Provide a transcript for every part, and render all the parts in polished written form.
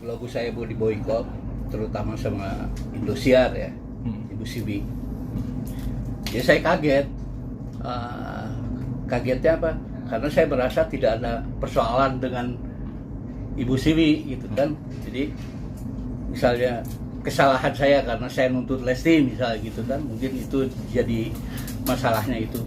lagu saya mau diboykot, terutama sama Indosiar ya, Ibu Sibi. Ya saya kaget. Kagetnya apa? Karena saya merasa tidak ada persoalan dengan Ibu Sibi gitu kan. Jadi misalnya kesalahan saya karena saya nuntut Lesti misalnya gitu kan, mungkin itu jadi masalahnya itu.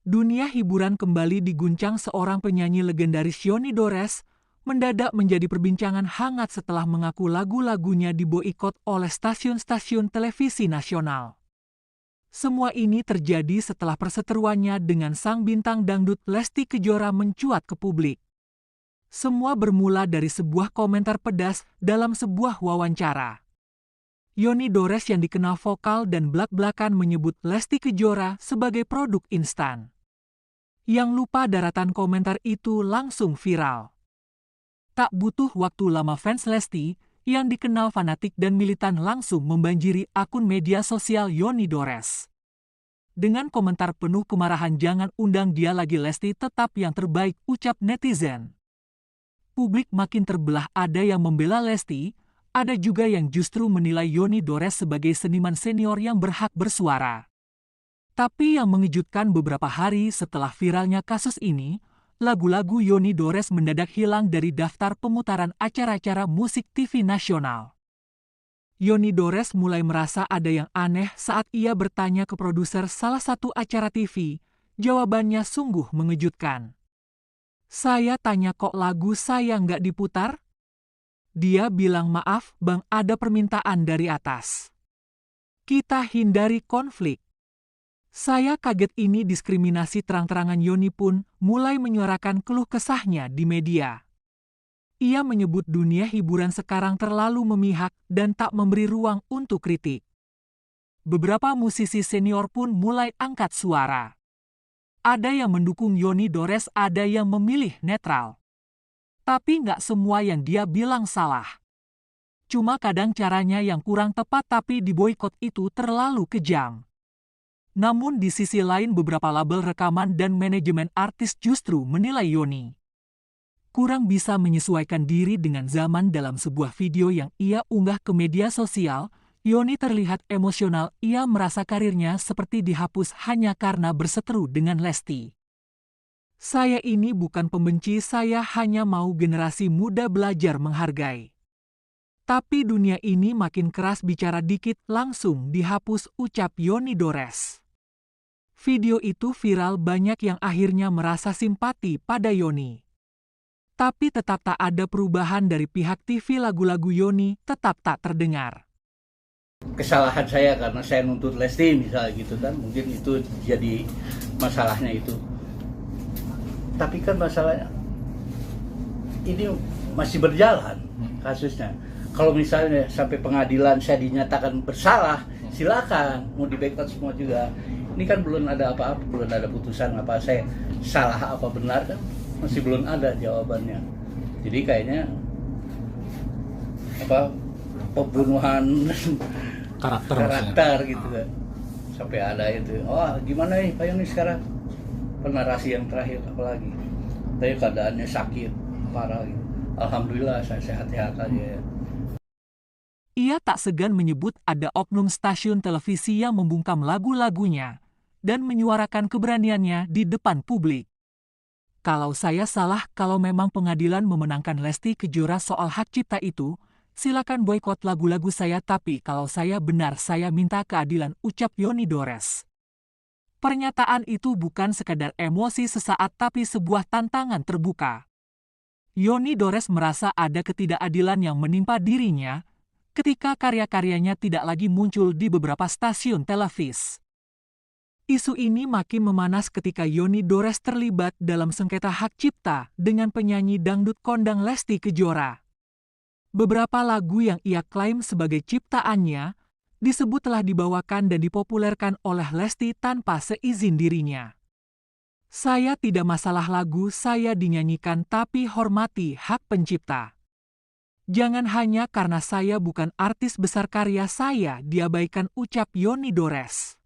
Dunia hiburan kembali diguncang seorang penyanyi legendaris Yoni Dores mendadak menjadi perbincangan hangat setelah mengaku lagu-lagunya diboikot oleh stasiun-stasiun televisi nasional. Semua ini terjadi setelah perseteruannya dengan sang bintang dangdut Lesti Kejora mencuat ke publik. Semua bermula dari sebuah komentar pedas dalam sebuah wawancara. Yoni Dores yang dikenal vokal dan blak-blakan menyebut Lesti Kejora sebagai produk instan. Yang lupa daratan komentar itu langsung viral. Tak butuh waktu lama fans Lesti yang dikenal fanatik dan militan langsung membanjiri akun media sosial Yoni Dores. Dengan komentar penuh kemarahan jangan undang dia lagi Lesti tetap yang terbaik ucap netizen. Publik makin terbelah, ada yang membela Lesti, ada juga yang justru menilai Yoni Dores sebagai seniman senior yang berhak bersuara. Tapi yang mengejutkan beberapa hari setelah viralnya kasus ini, lagu-lagu Yoni Dores mendadak hilang dari daftar pemutaran acara-acara musik TV nasional. Yoni Dores mulai merasa ada yang aneh saat ia bertanya ke produser salah satu acara TV. Jawabannya sungguh mengejutkan. Saya tanya kok lagu saya nggak diputar? Dia bilang maaf bang, ada permintaan dari atas. Kita hindari konflik. Saya kaget, ini diskriminasi terang-terangan. Yoni pun mulai menyuarakan keluh kesahnya di media. Ia menyebut dunia hiburan sekarang terlalu memihak dan tak memberi ruang untuk kritik. Beberapa musisi senior pun mulai angkat suara. Ada yang mendukung Yoni Dores, ada yang memilih netral. Tapi nggak semua yang dia bilang salah. Cuma kadang caranya yang kurang tepat, tapi diboikot itu terlalu kejam. Namun di sisi lain beberapa label rekaman dan manajemen artis justru menilai Yoni kurang bisa menyesuaikan diri dengan zaman. Dalam sebuah video yang ia unggah ke media sosial, Yoni terlihat emosional. Ia merasa karirnya seperti dihapus hanya karena berseteru dengan Lesti. Saya ini bukan pembenci, saya hanya mau generasi muda belajar menghargai. Tapi dunia ini makin keras, bicara dikit langsung dihapus, ucap Yoni Dores. Video itu viral, banyak yang akhirnya merasa simpati pada Yoni. Tapi tetap tak ada perubahan dari pihak TV, lagu-lagu Yoni tetap tak terdengar. Kesalahan saya karena saya nuntut Lesti misalnya gitu kan, mungkin itu jadi masalahnya itu. Tapi kan masalahnya ini masih berjalan kasusnya. Kalau misalnya sampai pengadilan saya dinyatakan bersalah, silakan mau diboikot semua juga. Ini kan belum ada apa-apa, belum ada putusan apa saya salah apa benar kan, masih belum ada jawabannya. Jadi kayaknya apa pembunuhan karakter gitu kan, sampai ada itu. Oh gimana nih Pak Yoni sekarang, narasi yang terakhir apalagi, tapi keadaannya sakit parah gitu. Alhamdulillah saya sehat-sehat aja ya. Ia tak segan menyebut ada oknum stasiun televisi yang membungkam lagu-lagunya dan menyuarakan keberaniannya di depan publik. Kalau saya salah, kalau memang pengadilan memenangkan Lesti Kejora soal hak cipta itu, silakan boikot lagu-lagu saya, tapi kalau saya benar saya minta keadilan, ucap Yoni Dores. Pernyataan itu bukan sekadar emosi sesaat tapi sebuah tantangan terbuka. Yoni Dores merasa ada ketidakadilan yang menimpa dirinya ketika karya-karyanya tidak lagi muncul di beberapa stasiun televisi. Isu ini makin memanas ketika Yoni Dores terlibat dalam sengketa hak cipta dengan penyanyi dangdut kondang Lesti Kejora. Beberapa lagu yang ia klaim sebagai ciptaannya disebut telah dibawakan dan dipopulerkan oleh Lesti tanpa seizin dirinya. Saya tidak masalah lagu saya dinyanyikan, tapi hormati hak pencipta. Jangan hanya karena saya bukan artis besar karya saya diabaikan, ucap Yoni Dores.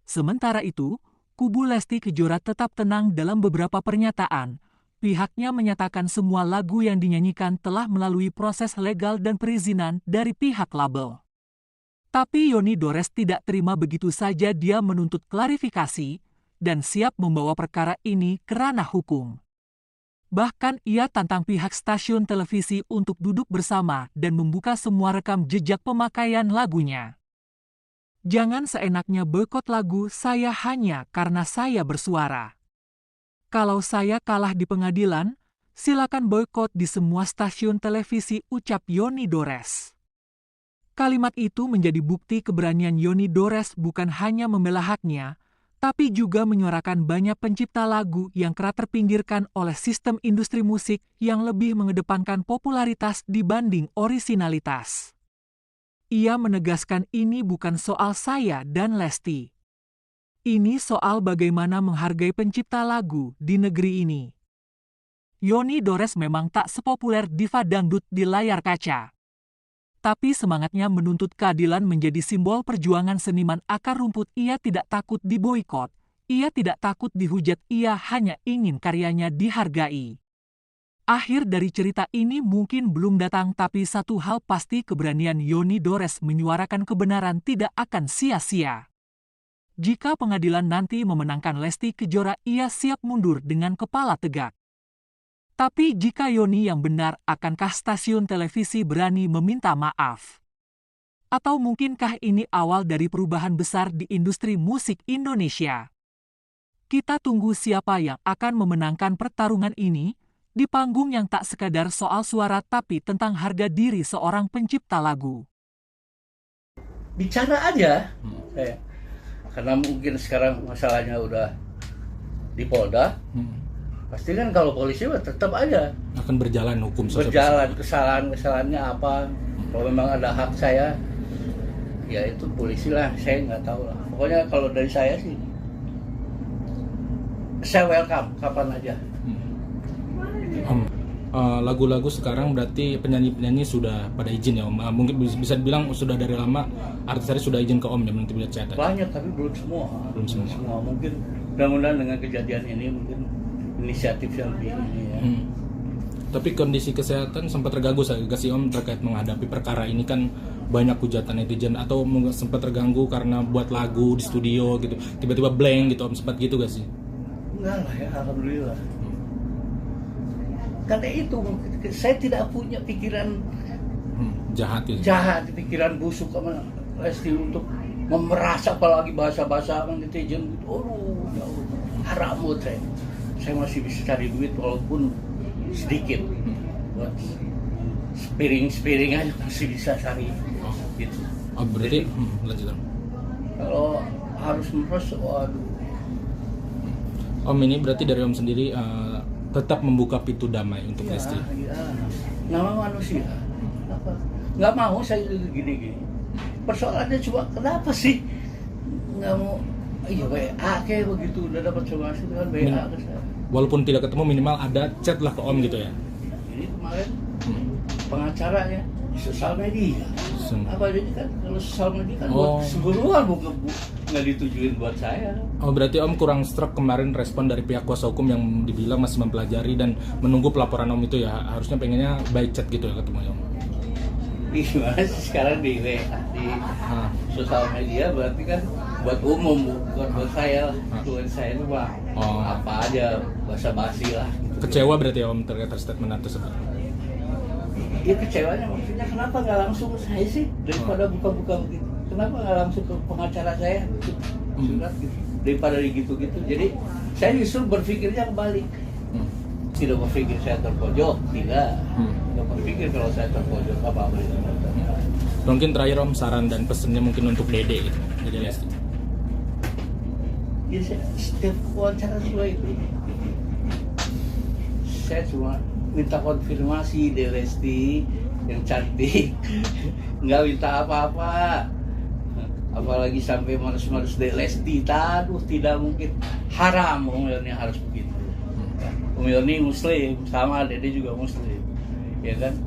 Sementara itu, kubu Lesti Kejora tetap tenang dalam beberapa pernyataan. pihaknya menyatakan semua lagu yang dinyanyikan telah melalui proses legal dan perizinan dari pihak label. Tapi Yoni Dores tidak terima begitu saja, dia menuntut klarifikasi dan siap membawa perkara ini ke ranah hukum. Bahkan ia tantang pihak stasiun televisi untuk duduk bersama dan membuka semua rekam jejak pemakaian lagunya. Jangan seenaknya boikot lagu saya hanya karena saya bersuara. Kalau saya kalah di pengadilan, silakan boikot di semua stasiun televisi, ucap Yoni Dores. Kalimat itu menjadi bukti keberanian Yoni Dores bukan hanya membela haknya, tapi juga menyuarakan banyak pencipta lagu yang kerap terpinggirkan oleh sistem industri musik yang lebih mengedepankan popularitas dibanding orisinalitas. Ia menegaskan ini bukan soal saya dan Lesti. Ini soal bagaimana menghargai pencipta lagu di negeri ini. Yoni Dores memang tak sepopuler diva dangdut di layar kaca. Tapi semangatnya menuntut keadilan menjadi simbol perjuangan seniman akar rumput. Ia tidak takut diboikot, ia tidak takut dihujat, ia hanya ingin karyanya dihargai. Akhir dari cerita ini mungkin belum datang, tapi satu hal pasti, keberanian Yoni Dores menyuarakan kebenaran tidak akan sia-sia. Jika pengadilan nanti memenangkan Lesti Kejora, ia siap mundur dengan kepala tegak. Tapi jika Yoni yang benar, akankah stasiun televisi berani meminta maaf? Atau mungkinkah ini awal dari perubahan besar di industri musik Indonesia? Kita tunggu siapa yang akan memenangkan pertarungan ini, di panggung yang tak sekadar soal suara tapi tentang harga diri seorang pencipta lagu. Bicara aja, karena mungkin sekarang masalahnya udah di Polda, pasti kan kalau polisi tetap aja akan berjalan hukum. Berjalan, kesalahannya apa, kalau memang ada hak saya, ya itu polisi lah, saya nggak tahu lah. Pokoknya kalau dari saya sih, saya welcome kapan aja. Lagu-lagu sekarang berarti penyanyi-penyanyi sudah pada izin ya Om. Mungkin bisa dibilang sudah dari lama artis-artis sudah izin ke Om ya, nanti bisa cerita. Banyak tapi belum semua. Mungkin mudah-mudahan dengan kejadian ini mungkin inisiatif yang lebih ini ya. Tapi kondisi kesehatan sempat terganggu saya kasih Om terkait menghadapi perkara ini, kan banyak hujatan netizen, atau sempat terganggu karena buat lagu di studio gitu, tiba-tiba blank gitu Om, sempat gitu gak sih? Enggak lah ya, alhamdulillah. Karena itu saya tidak punya pikiran jahat gitu. Jahat, pikiran busuk sama Lesti untuk memeras, apalagi bahasa-bahasa netizen gitu. Oh, jauh haram buat saya. Saya masih bisa cari duit walaupun sedikit. Buat spiring aja masih bisa cari gitu. Oh, berarti lanjut. Kalau harus memeras, waduh. Om, ini berarti dari Om sendiri tetap membuka pintu damai untuk Lesti. Ya. Nama manusia. Apa? Nggak mau saya gini-gini. Persoalannya cuma kenapa sih nggak mau? Iya WA kayak begitu, udah dapat somasi dengan WA ke saya. Walaupun tidak ketemu, minimal ada chat lah ke Om gitu ya. Ini kemarin pengacaranya di sosial media. Apa aja kan, kalau sosial media kan buat keseluruhan, bukan nggak ditujuin buat saya. Oh, berarti Om kurang struck kemarin respon dari pihak kuasa hukum yang dibilang masih mempelajari dan menunggu pelaporan Om itu ya. Harusnya pengennya by chat gitu ya ketemu Om. Gimana sih sekarang di WA, di sosial media berarti kan buat umum, bukan buat saya lah. Buat saya itu mah apa aja, basa-basi lah gitu. Kecewa berarti Om terkait statement tersebut? Ya kecewanya maksudnya kenapa nggak langsung saya sih, daripada buka-buka begitu, kenapa nggak langsung ke pengacara saya gitu, surat gitu, daripada gitu-gitu. Jadi saya justru berpikirnya kebalik, tidak berpikir saya terpojok, tidak berpikir kalau saya terpojok apa-apa itu. Mungkin terakhir Om, saran dan pesannya mungkin untuk Dede gitu, Dede Lesti. Ya saya, setiap wawancara juga itu, saya cuma minta konfirmasi dari Lesti yang cantik, nggak minta apa-apa, apalagi sampai marus-marus dari Lesti. Aduh, tidak mungkin, haram Om Yoni harus begitu. Om Yoni Muslim, sama Dede juga Muslim, ya kan?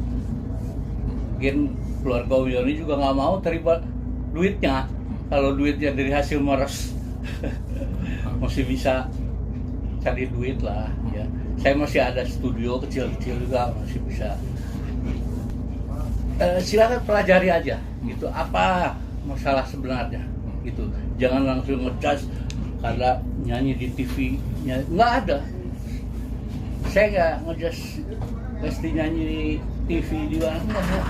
Mungkin keluarga Om Yoni juga nggak mau terima duitnya, kalau duitnya dari hasil meres masih bisa cari duit lah, ya. Saya masih ada studio kecil-kecil juga, masih bisa. Silakan pelajari aja, gitu. Apa masalah sebenarnya, gitu. Jangan langsung ngecas karena nyanyi di TV, nggak ada. Saya nggak ngecas Lesti nyanyi di TV di mana, nggak.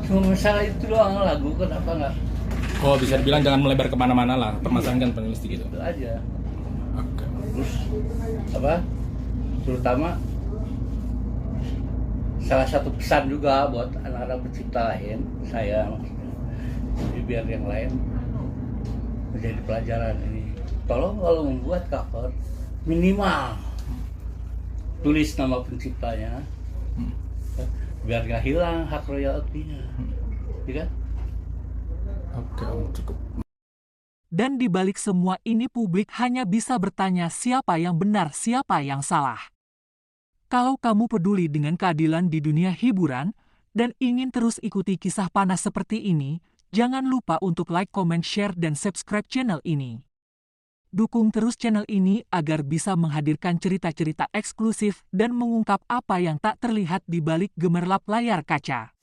Cuma masalah itu doang, lagu kenapa nggak? Oh, bisa dibilang jangan melebar kemana-mana lah, permasalahan kan peneliti gitu. Itu aja. Oke. Terus apa? Terutama salah satu pesan juga buat anak-anak pencipta lain, saya maksudnya, jadi biar yang lain menjadi pelajaran ini. Tolong kalau membuat cover minimal tulis nama penciptanya, biar gak hilang hak royaltinya, ya kan? Oke, Om, cukup. Dan di balik semua ini publik hanya bisa bertanya siapa yang benar, siapa yang salah. Kalau kamu peduli dengan keadilan di dunia hiburan dan ingin terus ikuti kisah panas seperti ini, jangan lupa untuk like, comment, share, dan subscribe channel ini. Dukung terus channel ini agar bisa menghadirkan cerita-cerita eksklusif dan mengungkap apa yang tak terlihat di balik gemerlap layar kaca.